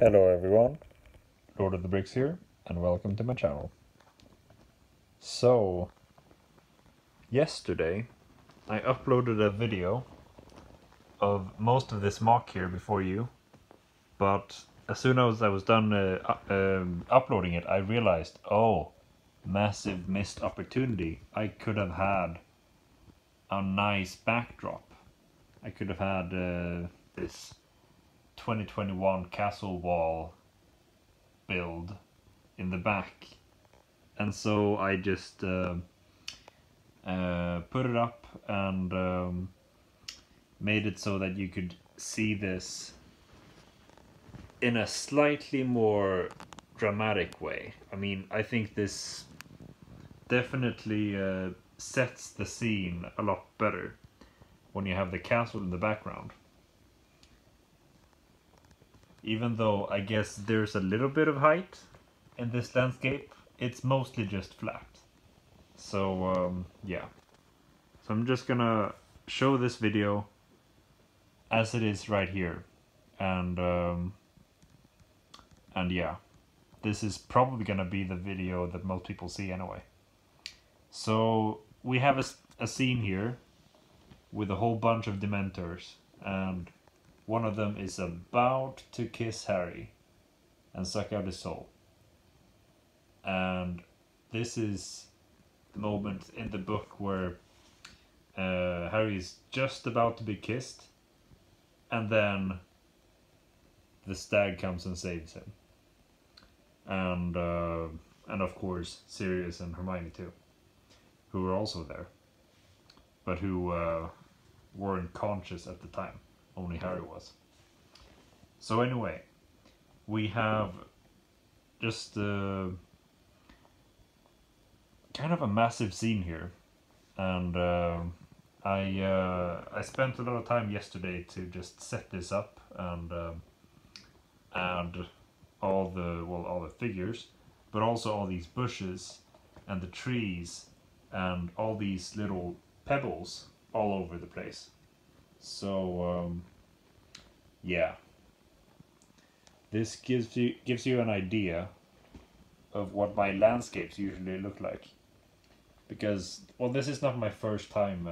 Hello everyone, Lord of the Bricks here, and welcome to my channel. So, yesterday I uploaded a video of most of this MOC here before you, but as soon as I was done uploading it, I realized, oh, massive missed opportunity. I could have had a nice backdrop. I could have had this 2021 castle wall build in the back, and so I just put it up and made it so that you could see this in a slightly more dramatic way. I mean, I think this definitely sets the scene a lot better when you have the castle in the background. Even though I guess there's a little bit of height in this landscape, it's mostly just flat. So yeah. So I'm just gonna show this video as it is right here, and yeah, this is probably gonna be the video that most people see anyway. So we have a scene here with a whole bunch of Dementors, and one of them is about to kiss Harry and suck out his soul. And this is the moment in the book where Harry is just about to be kissed, and then the stag comes and saves him. And of course Sirius and Hermione too, who were also there, but who weren't conscious at the time. Only Harry was. So anyway, we have just kind of a massive scene here, and I spent a lot of time yesterday to just set this up and add all the figures, but also all these bushes and the trees and all these little pebbles all over the place. So yeah, this gives you an idea of what my landscapes usually look like, because, well, this is not my first time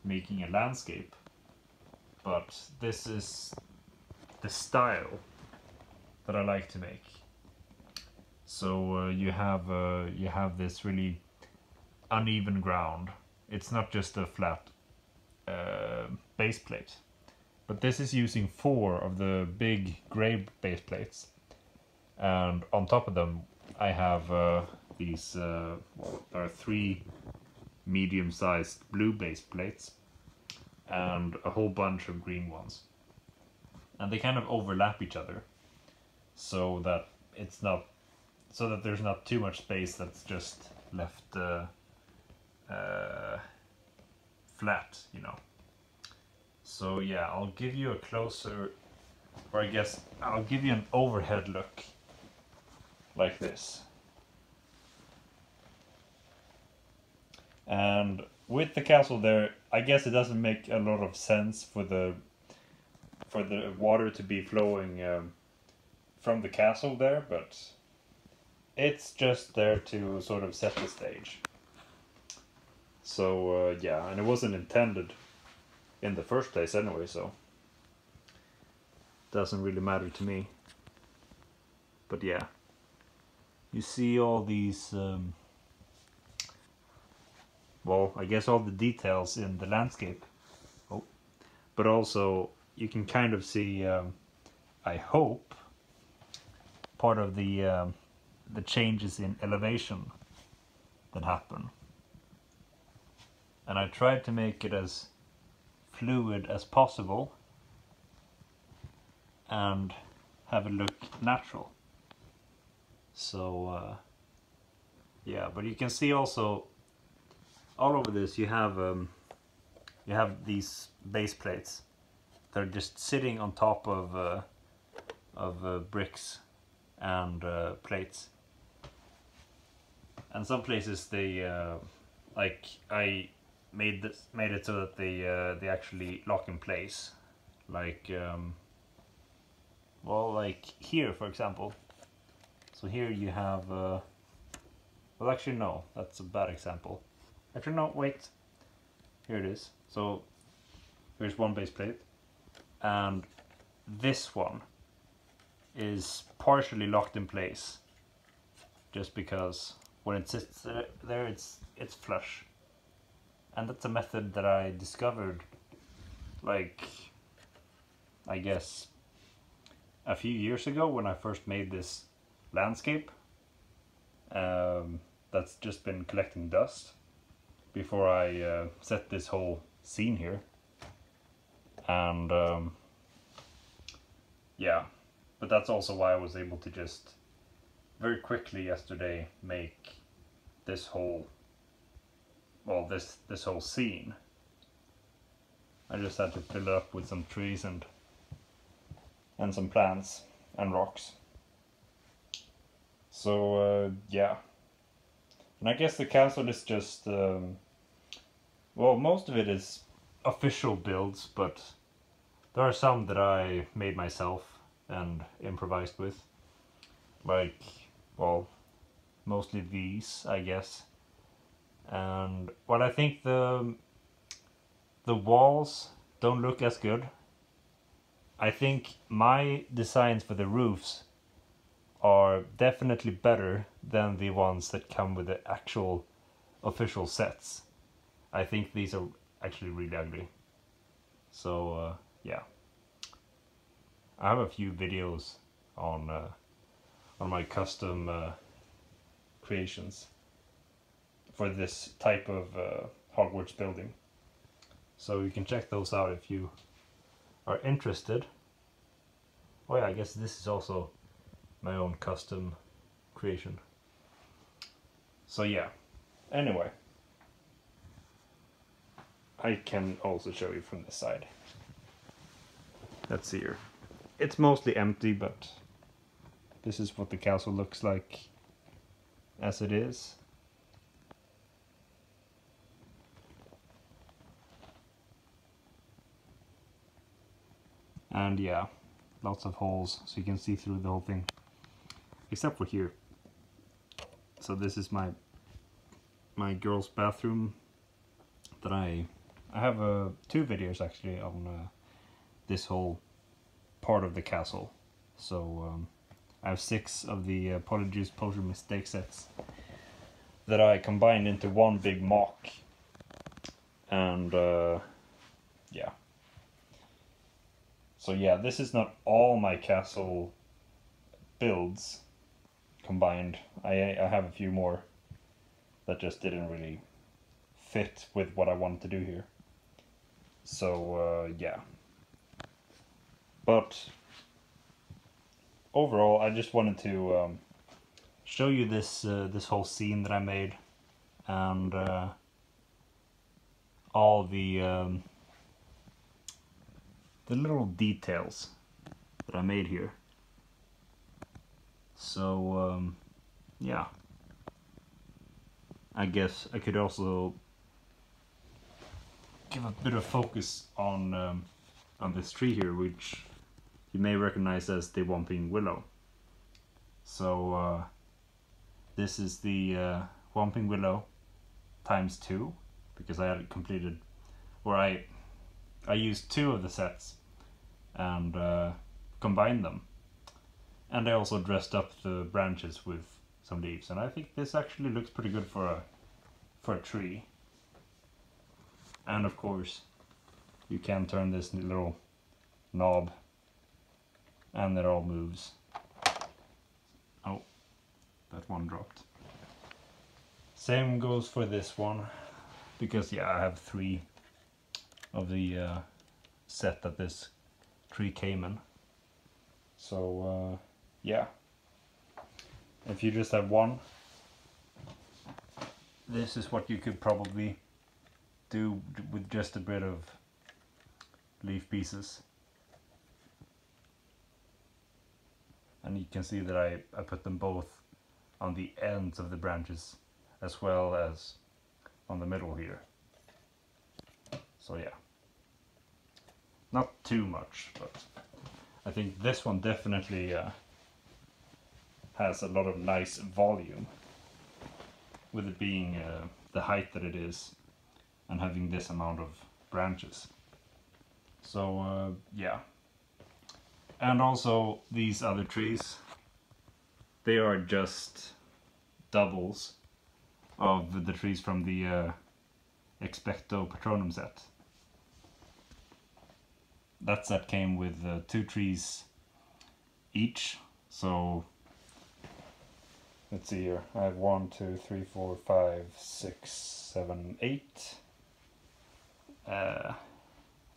making a landscape, but this is the style that I like to make. So you have this really uneven ground. It's not just a flat base plate, but this is using 4 of the big grey base plates, and on top of them I have these well, there are 3 medium-sized blue base plates and a whole bunch of green ones, and they kind of overlap each other, so that there's not too much space that's just left flat, you know. So yeah, I'll give you a closer, or I guess I'll give you an overhead look like this. And with the castle there, I guess it doesn't make a lot of sense for the water to be flowing from the castle there, but it's just there to sort of set the stage. So yeah, and it wasn't intended in the first place anyway, so it doesn't really matter to me. But yeah, you see all these well, I guess all the details in the landscape. Oh, but also you can kind of see, I hope, part of the changes in elevation that happen. And I tried to make it as fluid as possible and have it look natural. So yeah, but you can see also all over this you have these base plates that are just sitting on top of bricks and plates. And some places they like I made it so that they actually lock in place, like well, like here, for example. So here you have, well, actually no, that's a bad example. Actually no, wait, here it is. So here's one base plate, and this one is partially locked in place, just because when it sits there it's flush. And that's a method that I discovered, like, I guess a few years ago when I first made this landscape. That's just been collecting dust before I set this whole scene here. And yeah, but that's also why I was able to just very quickly yesterday make this whole, well, this whole scene. I just had to fill it up with some trees and some plants and rocks. So yeah, and I guess the castle is just well, most of it is official builds, but there are some that I made myself and improvised with, like, well, mostly these, I guess. And what I think the walls don't look as good. I think my designs for the roofs are definitely better than the ones that come with the actual official sets. I think these are actually really ugly. So yeah, I have a few videos on my custom creations for this type of Hogwarts building. So you can check those out if you are interested. Oh yeah, I guess this is also my own custom creation. So yeah, anyway, I can also show you from this side. Let's see here. It's mostly empty, but this is what the castle looks like as it is. And yeah, lots of holes so you can see through the whole thing, except for here. So this is my girl's bathroom that I have two videos actually on this whole part of the castle. So I have 6 of the Polyjuice Potion Mistake sets that I combined into one big MOC. And yeah. So yeah, this is not all my castle builds combined. I have a few more that just didn't really fit with what I wanted to do here. So yeah. But overall, I just wanted to show you this this whole scene that I made, and all the little details that I made here. So yeah, I guess I could also give a bit of focus on this tree here, which you may recognize as the Whomping Willow. So this is the Whomping Willow times 2, because I had completed, or I used 2 of the sets and combined them. And I also dressed up the branches with some leaves, and I think this actually looks pretty good for a tree. And of course, you can turn this little knob and it all moves. Oh, that one dropped. Same goes for this one, because yeah, I have 3 of the set that this tree came in. So yeah, if you just have one, this is what you could probably do with just a bit of leaf pieces. And you can see that I put them both on the ends of the branches as well as on the middle here. So yeah, not too much, but I think this one definitely has a lot of nice volume, with it being the height that it is and having this amount of branches. So yeah. And also these other trees, they are just doubles of the trees from the Expecto Patronum set. That set came with 2 trees each, so let's see here. I have 1, 2, 3, 4, 5, 6, 7, 8.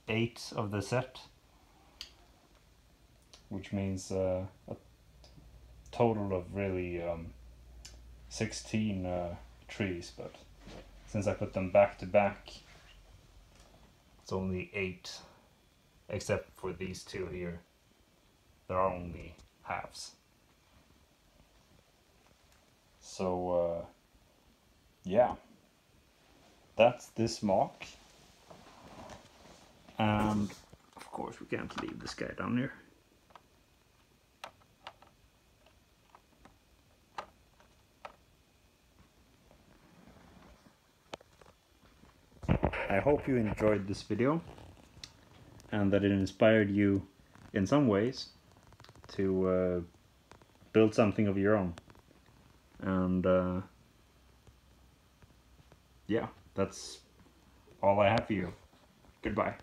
8 of the set, which means a total of really 16 trees, but since I put them back to back, it's only 8, except for these 2 here. There are only halves. So yeah, that's this MOC. And of course we can't leave this guy down here. I hope you enjoyed this video and that it inspired you in some ways to build something of your own. And yeah, that's all I have for you. Goodbye.